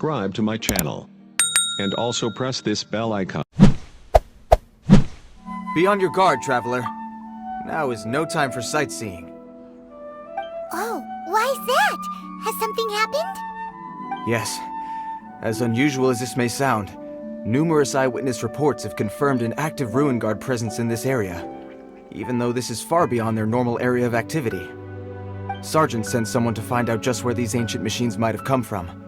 subscribe to my channel. And also press this bell icon. Be on your guard, traveler. Now is no time for sightseeing. Oh, why is that? Has something happened? Yes. As unusual as this may sound, numerous eyewitness reports have confirmed an active Ruin Guard presence in this area, even though this is far beyond their normal area of activity. Sergeant sent someone to find out just where these ancient machines might have come from.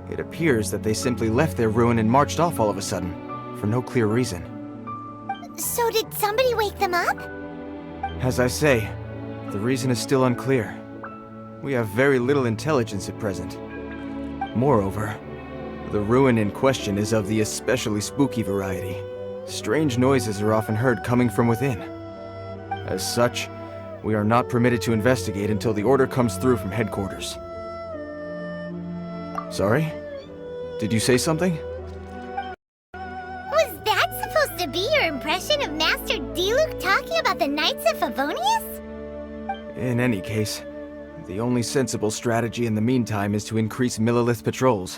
It appears that they simply left their ruin and marched off all of a sudden, for no clear reason. So did somebody wake them up? As I say, the reason is still unclear. We have very little intelligence at present. Moreover, the ruin in question is of the especially spooky variety. Strange noises are often heard coming from within. As such, we are not permitted to investigate until the order comes through from headquarters. Sorry? Did you say something? Was that supposed to be your impression of Master Diluc talking about the Knights of Favonius? In any case, the only sensible strategy in the meantime is to increase Millilith patrols.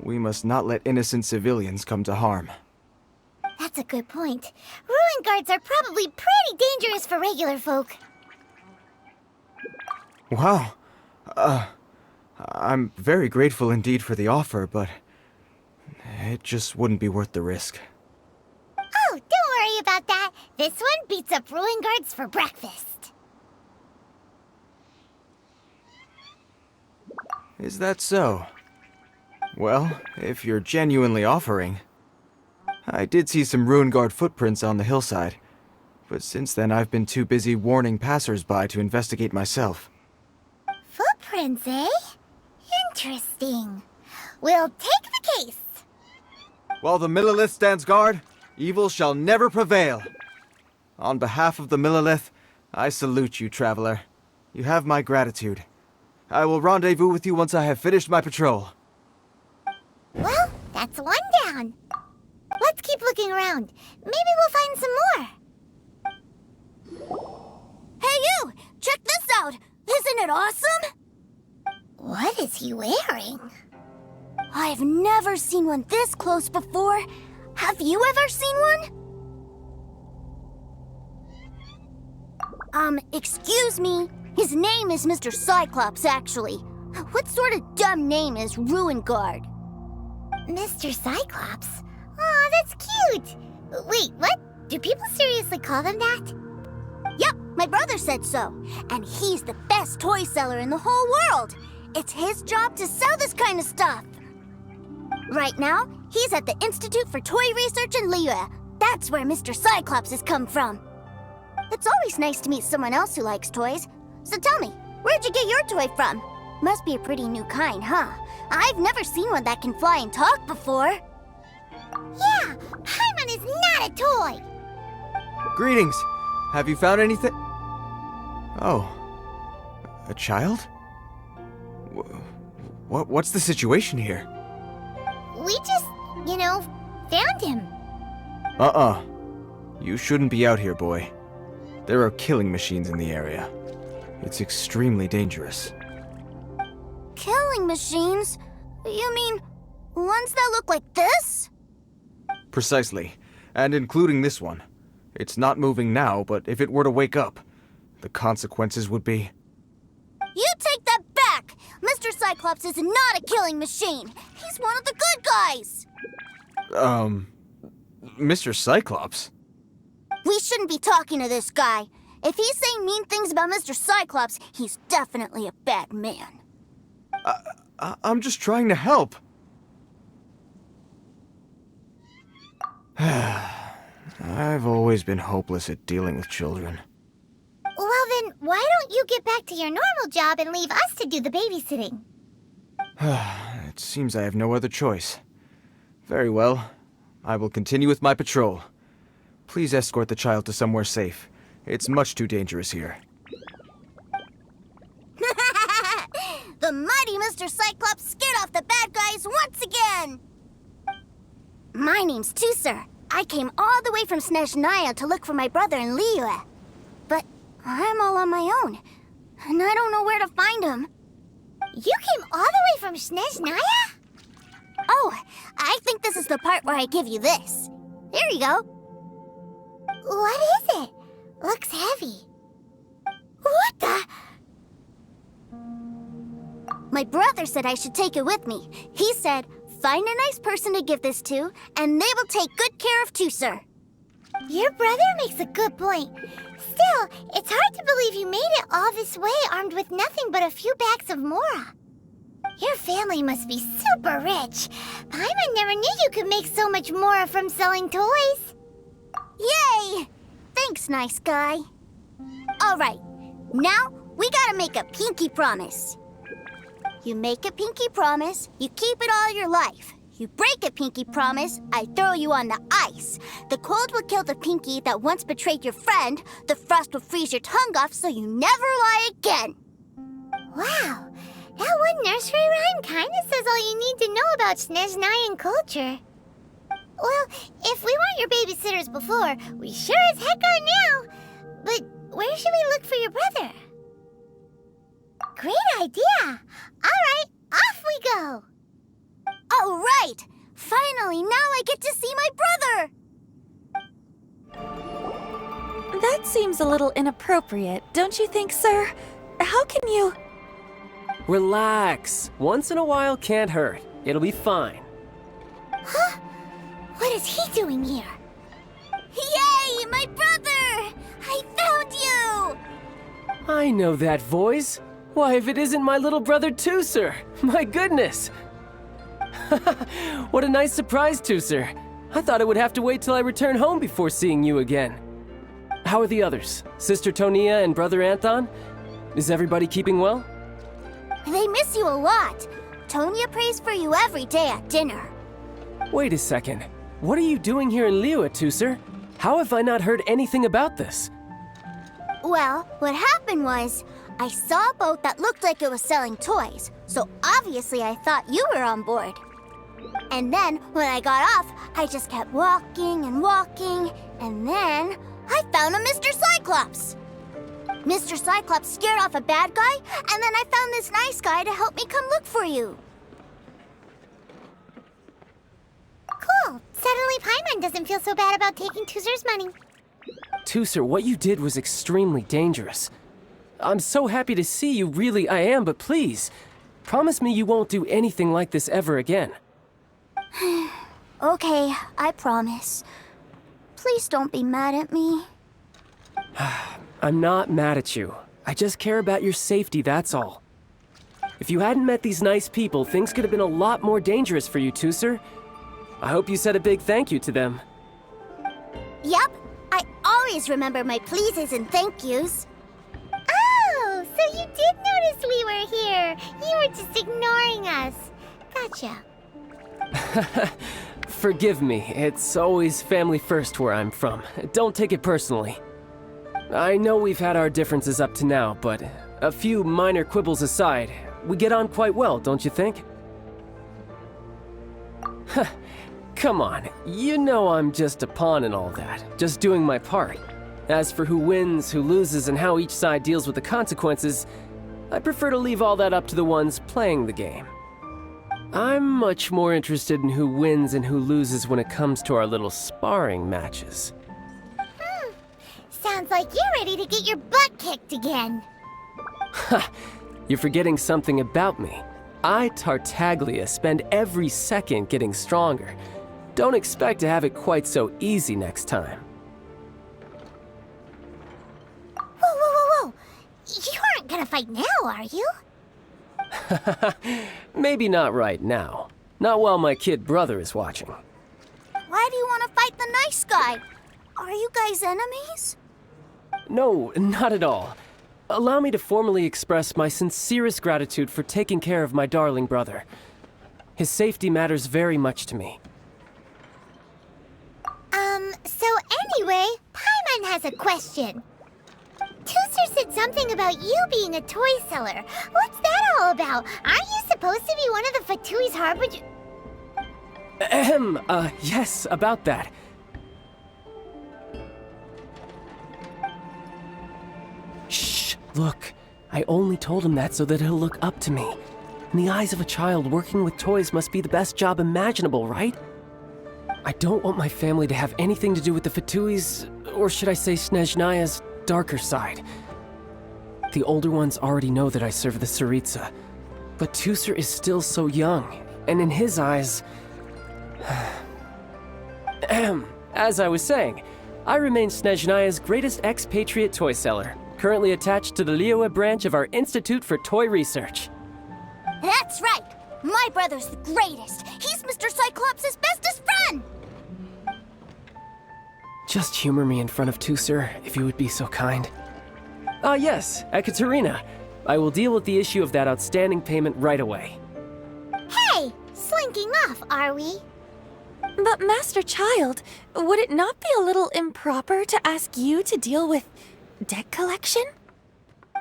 We must not let innocent civilians come to harm. That's a good point. Ruin guards are probably pretty dangerous for regular folk. Wow. I'm very grateful indeed for the offer, but it just wouldn't be worth the risk. Oh, don't worry about that. This one beats up ruin guards for breakfast. Is that so? Well, if you're genuinely offering... I did see some Ruin Guard footprints on the hillside, but since then I've been too busy warning passers-by to investigate myself. Footprints, eh? Interesting. We'll take the case. While the Millilith stands guard, evil shall never prevail. On behalf of the Millilith, I salute you, traveler. You have my gratitude. I will rendezvous with you once I have finished my patrol. Well, that's one down. Let's keep looking around. Maybe we'll find some more. Hey you! Check this out! Isn't it awesome? What is he wearing? I've never seen one this close before. Have you ever seen one? Excuse me. His name is Mr. Cyclops, actually. What sort of dumb name is Ruin Guard? Mr. Cyclops? Aw, that's cute! Wait, what? Do people seriously call them that? Yep, my brother said so. And he's the best toy seller in the whole world. It's his job to sell this kind of stuff. Right now, he's at the Institute for Toy Research in Liyue. That's where Mr. Cyclops has come from. It's always nice to meet someone else who likes toys. So tell me, where'd you get your toy from? Must be a pretty new kind, huh? I've never seen one that can fly and talk before. Yeah, Paimon is not a toy! Greetings! Have you found anything? Oh. A child? What's the situation here? We just, found him. You shouldn't be out here, boy. There are killing machines in the area. It's extremely dangerous. Killing machines? You mean ones that look like this? Precisely. And including this one. It's not moving now, but if it were to wake up, the consequences would be... You take that back! Mr. Cyclops is not a killing machine. He's one of the good guys. Mr. Cyclops? We shouldn't be talking to this guy. If he's saying mean things about Mr. Cyclops, he's definitely a bad man. I'm just trying to help. I've always been hopeless at dealing with children. Well then, why don't you get back to your normal job and leave us to do the babysitting? It seems I have no other choice. Very well. I will continue with my patrol. Please escort the child to somewhere safe. It's much too dangerous here. The mighty Mr. Cyclops scared off the bad guys once again! My name's Tusser. I came all the way from Snezhnaya to look for my brother in Liyue. But I'm all on my own, and I don't know where to find him. You came all the way from Snezhnaya? Oh, I think this is the part where I give you this. Here you go. What is it? Looks heavy. What the? My brother said I should take it with me. He said, find a nice person to give this to, and they will take good care of Tusser. Your brother makes a good point. Still, it's hard to believe you made it all this way armed with nothing but a few bags of Mora. Your family must be super rich. Paimon never knew you could make so much Mora from selling toys. Yay! Thanks, nice guy. All right, now we gotta make a pinky promise. You make a pinky promise, you keep it all your life. You break a pinky promise, I throw you on the ice. The cold will kill the pinky that once betrayed your friend. The frost will freeze your tongue off so you never lie again. Wow, that one nursery rhyme kinda says all you need to know about Snezhnayan culture. Well, if we weren't your babysitters before, we sure as heck are now. But where should we look for your brother? Great idea! Alright, off we go! All right! Finally, now I get to see my brother! That seems a little inappropriate, don't you think, sir? How can you... Relax. Once in a while can't hurt. It'll be fine. Huh? What is he doing here? Yay, my brother! I found you! I know that voice. Why, if it isn't my little brother Tusser! My goodness! What a nice surprise, Tusser. I thought I would have to wait till I return home before seeing you again. How are the others? Sister Tonia and Brother Anthon? Is everybody keeping well? They miss you a lot. Tonia prays for you every day at dinner. Wait a second. What are you doing here in Liyue, Tusser? How have I not heard anything about this? Well, what happened was, I saw a boat that looked like it was selling toys, so obviously I thought you were on board. And then, when I got off, I just kept walking and walking, and then I found a Mr. Cyclops. Mr. Cyclops scared off a bad guy, and then I found this nice guy to help me come look for you. Cool. Suddenly Paimon doesn't feel so bad about taking Tusser's money. Tusser, what you did was extremely dangerous. I'm so happy to see you, really I am, but please, promise me you won't do anything like this ever again. Okay, I promise. Please don't be mad at me. I'm not mad at you. I just care about your safety, that's all. If you hadn't met these nice people, things could have been a lot more dangerous for you, Tusser. I hope you said a big thank you to them. Yep, I always remember my pleases and thank yous. Oh, so you did notice we were here. You were just ignoring us. Gotcha. Forgive me, it's always family first where I'm from. Don't take it personally. I know we've had our differences up to now, but a few minor quibbles aside, we get on quite well, don't you think? Come on, you know I'm just a pawn and all that, just doing my part. As for who wins, who loses, and how each side deals with the consequences, I prefer to leave all that up to the ones playing the game. I'm much more interested in who wins and who loses when it comes to our little sparring matches. Sounds like you're ready to get your butt kicked again. Ha! You're forgetting something about me. I, Tartaglia, spend every second getting stronger. Don't expect to have it quite so easy next time. Whoa. You aren't gonna fight now, are you? Maybe not right now. Not while my kid brother is watching. Why do you want to fight the nice guy? Are you guys enemies? No, not at all. Allow me to formally express my sincerest gratitude for taking care of my darling brother. His safety matters very much to me. So anyway, Paimon has a question. Tusser said something about you being a toy seller. What's that all about? Aren't you supposed to be one of the Fatui's harbinger? Yes, about that. Shh, look. I only told him that so that he'll look up to me. In the eyes of a child, working with toys must be the best job imaginable, right? I don't want my family to have anything to do with the Fatui's, or should I say Snezhnaya's, darker side. The older ones already know that I serve the Tsaritsa, but Tusser is still so young, and in his eyes... As I was saying, I remain Snezhnaya's greatest expatriate toy seller, currently attached to the Liyue branch of our Institute for Toy Research. That's right! My brother's the greatest! He's Mr. Cyclops' bestest friend! Just humor me in front of Tusser, if you would be so kind. Ah yes, Ekaterina. I will deal with the issue of that outstanding payment right away. Hey! Slinking off, are we? But Master Child, would it not be a little improper to ask you to deal with debt collection?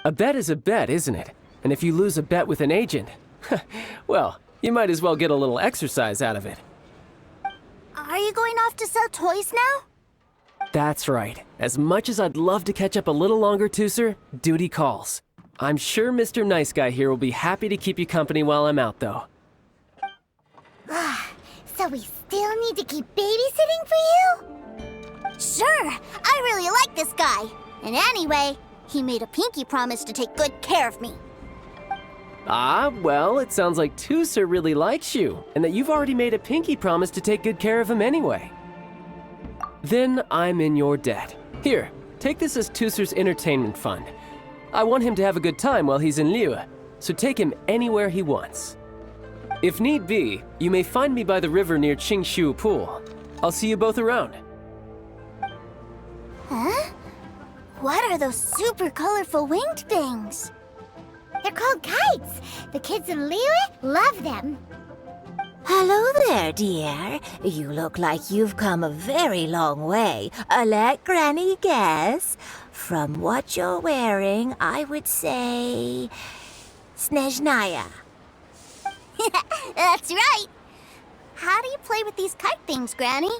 A bet is a bet, isn't it? And if you lose a bet with an agent, well, you might as well get a little exercise out of it. Are you going off to sell toys now? That's right. As much as I'd love to catch up a little longer, Tusser, duty calls. I'm sure Mr. Nice Guy here will be happy to keep you company while I'm out, though. So we still need to keep babysitting for you? Sure, I really like this guy. And anyway, he made a pinky promise to take good care of me. Ah, well, it sounds like Tusser really likes you, and that you've already made a pinky promise to take good care of him anyway. Then I'm in your debt. Here, take this as Tusser's entertainment fund. I want him to have a good time while he's in Liyue, so take him anywhere he wants. If need be, you may find me by the river near Qingshu Pool. I'll see you both around. Huh? What are those super colorful winged things? They're called kites. The kids in Liyue love them. Hello there, dear. You look like you've come a very long way. Let Granny guess. From what you're wearing, I would say... Snezhnaya. That's right. How do you play with these kite things, Granny?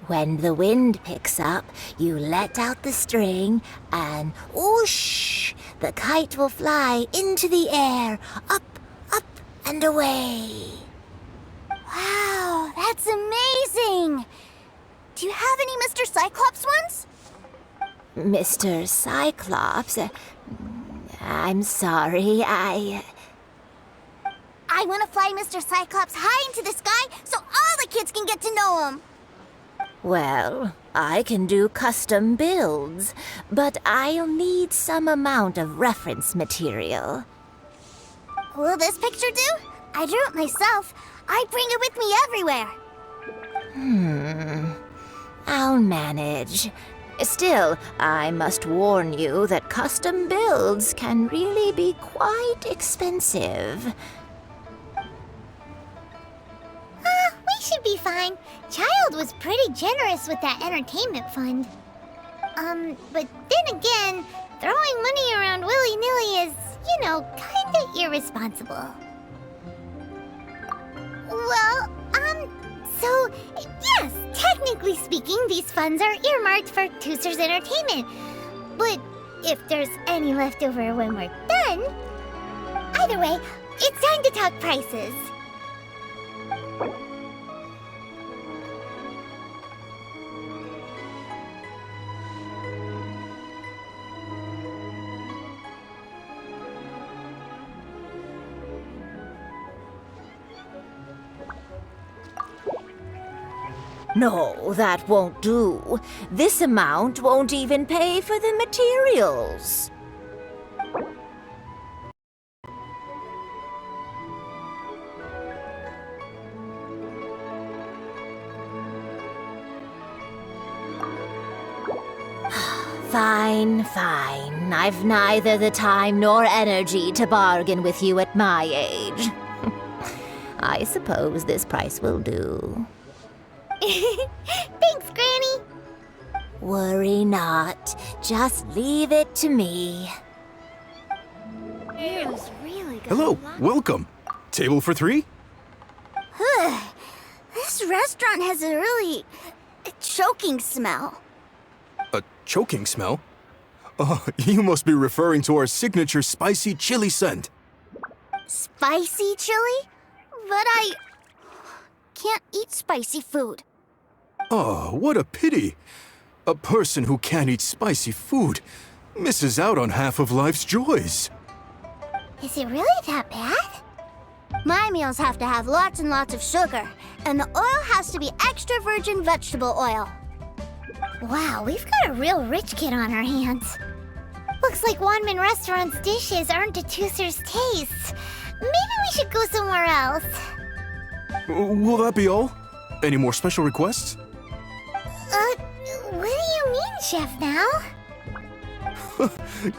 When the wind picks up, you let out the string and whoosh! The kite will fly into the air, up, up, and away. Wow, that's amazing! Do you have any Mr. Cyclops ones? Mr. Cyclops, I'm sorry, I want to fly Mr. Cyclops high into the sky so all the kids can get to know him. Well, I can do custom builds, but I'll need some amount of reference material. Will this picture do? I drew it myself. I bring it with me everywhere. I'll manage. Still, I must warn you that custom builds can really be quite expensive. We should be fine. Child was pretty generous with that entertainment fund. But then again, throwing money around willy-nilly is, kinda irresponsible. Well, so, yes, technically speaking, these funds are earmarked for Tusser's entertainment. But if there's any left over when we're done... Either way, it's time to talk prices. No, that won't do. This amount won't even pay for the materials. Fine, fine. I've neither the time nor energy to bargain with you at my age. I suppose this price will do. Thanks, Granny. Worry not. Just leave it to me. Hello, welcome. Table for three? This restaurant has a really choking smell. A choking smell? Oh, you must be referring to our signature spicy chili scent. Spicy chili? But I can't eat spicy food. Oh, what a pity. A person who can't eat spicy food misses out on half of life's joys. Is it really that bad? My meals have to have lots and lots of sugar, and the oil has to be extra virgin vegetable oil. Wow, we've got a real rich kid on our hands. Looks like Wanmin Restaurant's dishes aren't to Tooser's taste. Maybe we should go somewhere else. Will that be all? Any more special requests? What do you mean, Chef Now?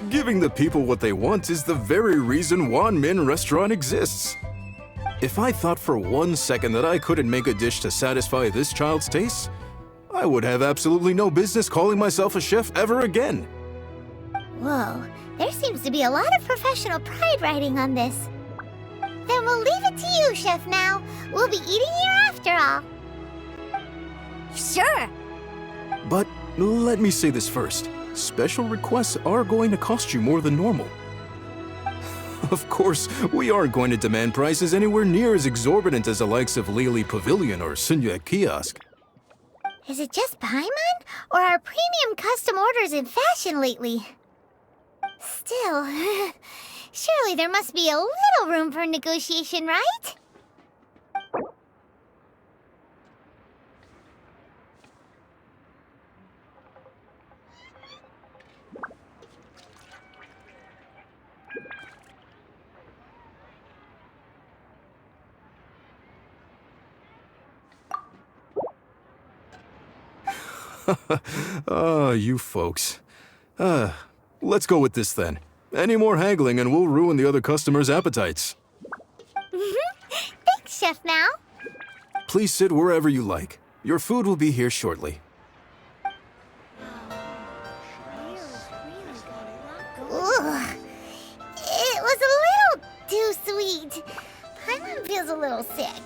Giving the people what they want is the very reason Wanmin Restaurant exists. If I thought for 1 second that I couldn't make a dish to satisfy this child's taste, I would have absolutely no business calling myself a chef ever again. Whoa, there seems to be a lot of professional pride riding on this. Then we'll leave it to you, Chef Now. We'll be eating here after all. Sure. But let me say this first. Special requests are going to cost you more than normal. Of course, we aren't going to demand prices anywhere near as exorbitant as the likes of Lily Pavilion or Sunya Kiosk. Is it just Paimon? Or are premium custom orders in fashion lately? Still, surely there must be a little room for negotiation, right? You folks. Let's go with this then. Any more haggling and we'll ruin the other customers' appetites. Thanks, Chef Now. Please sit wherever you like. Your food will be here shortly. Ugh. It was a little too sweet. Paimon feels a little sick.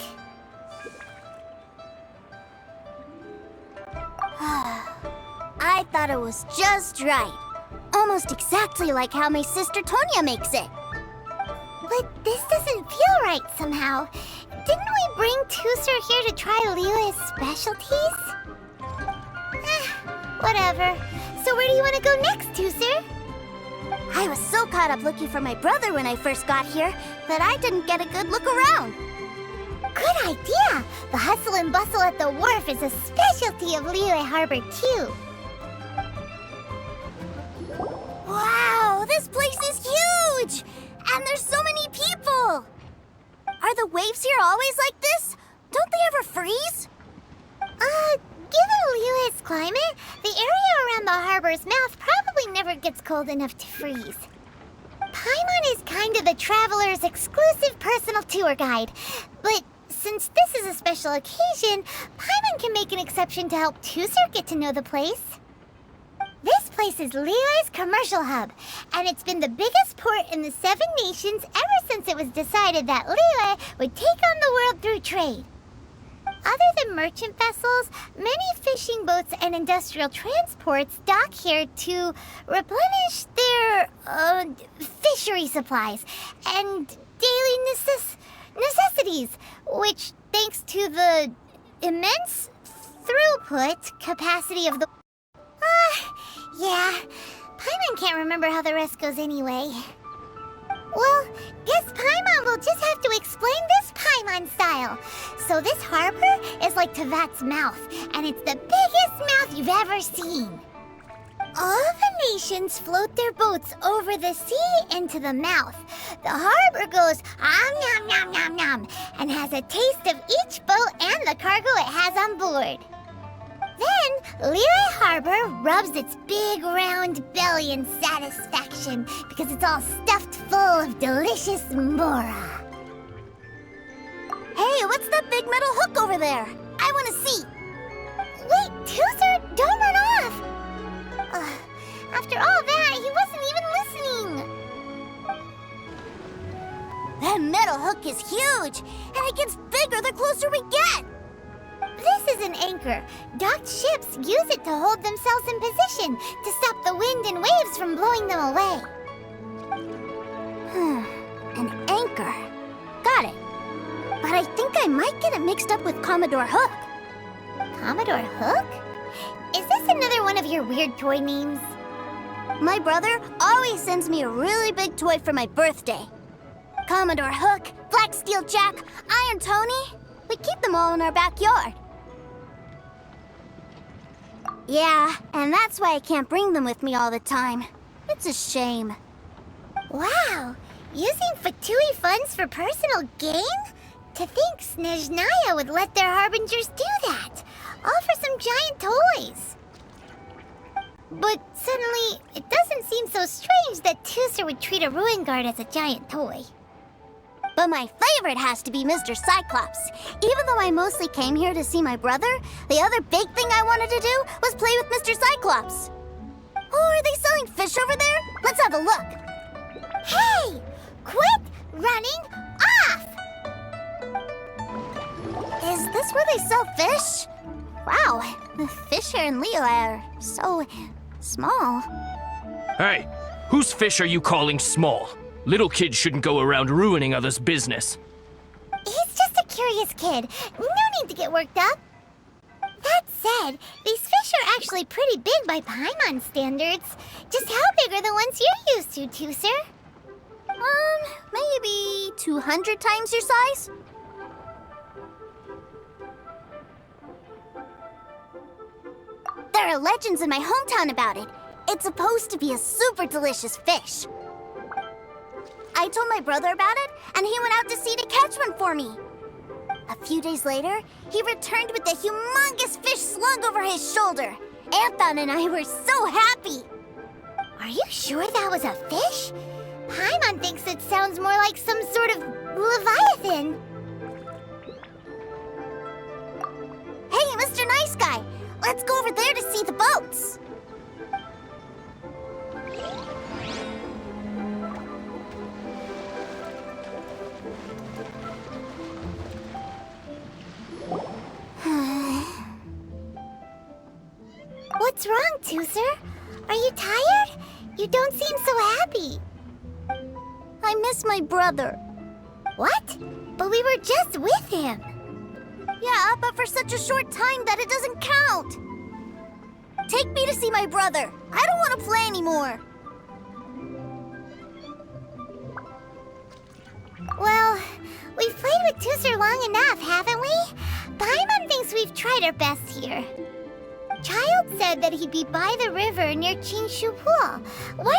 I thought it was just right. Almost exactly like how my sister Tonya makes it. But this doesn't feel right somehow. Didn't we bring Tooser here to try Liyue's specialties? Whatever. So where do you want to go next, Tooser? I was so caught up looking for my brother when I first got here that I didn't get a good look around. Good idea! The hustle and bustle at the wharf is a specialty of Liyue Harbor, too. Wow, this place is huge! And there's so many people! Are the waves here always like this? Don't they ever freeze? Given Liyue's climate, the area around the harbor's mouth probably never gets cold enough to freeze. Paimon is kind of the traveler's exclusive personal tour guide, but since this is a special occasion, Paimon can make an exception to help Tooser get to know the place. This place is Liyue's commercial hub, and it's been the biggest port in the 7 nations ever since it was decided that Liyue would take on the world through trade. Other than merchant vessels, many fishing boats and industrial transports dock here to replenish their fishery supplies and daily necessities, which, thanks to the immense throughput capacity of the... yeah, Paimon can't remember how the rest goes anyway. Well, guess Paimon will just have to explain this Paimon style. So this harbor is like Tevat's mouth, and it's the biggest mouth you've ever seen. All the nations float their boats over the sea into the mouth. The harbor goes nom nom nom nom and has a taste of each boat and the cargo it has on board. Then, Liyue Harbor rubs its big round belly in satisfaction because it's all stuffed full of delicious mora. Hey, what's that big metal hook over there? I want to see. Wait, Tooser, don't run off! After all that, he wasn't even listening. That metal hook is huge, and it gets bigger the closer we get. This is an anchor. Docked ships use it to hold themselves in position to stop the wind and waves from blowing them away. An anchor. I might get it mixed up with Commodore Hook. Commodore Hook? Is this another one of your weird toy memes? My brother always sends me a really big toy for my birthday. Commodore Hook, Black Steel Jack, Iron Tony. We keep them all in our backyard. Yeah, and that's why I can't bring them with me all the time. It's a shame. Wow! Using Fatui funds for personal gain? To think Snezhnaya would let their harbingers do that! All for some giant toys! But suddenly, it doesn't seem so strange that Tusser would treat a ruin guard as a giant toy. But my favorite has to be Mr. Cyclops. Even though I mostly came here to see my brother, the other big thing I wanted to do was play with Mr. Cyclops. Oh, are they selling fish over there? Let's have a look. Hey! Quit running off! Is this where they sell fish? Wow, the fish here in Leo are so small. Hey, whose fish are you calling small? Little kids shouldn't go around ruining others' business. He's just a curious kid. No need to get worked up. That said, these fish are actually pretty big by Paimon standards. Just how big are the ones you're used to, Tusser? Maybe 200 times your size? There are legends in my hometown about it. It's supposed to be a super delicious fish. I told my brother about it, and he went out to sea to catch one for me. A few days later, he returned with a humongous fish slung over his shoulder. Anthon and I were so happy. Are you sure that was a fish? Paimon thinks it sounds more like some sort of leviathan. Hey, Mr. Nice Guy, let's go over there to see the boats. What's wrong, Tusser? Are you tired? You don't seem so happy. I miss my brother. What? But we were just with him. Yeah, but for such a short time that it doesn't count. Take me to see my brother. I don't want to play anymore. Well, we've played with Tusser long enough, haven't we? Paimon thinks we've tried our best here. Child said that he'd be by the river near Chingshu Pool. Why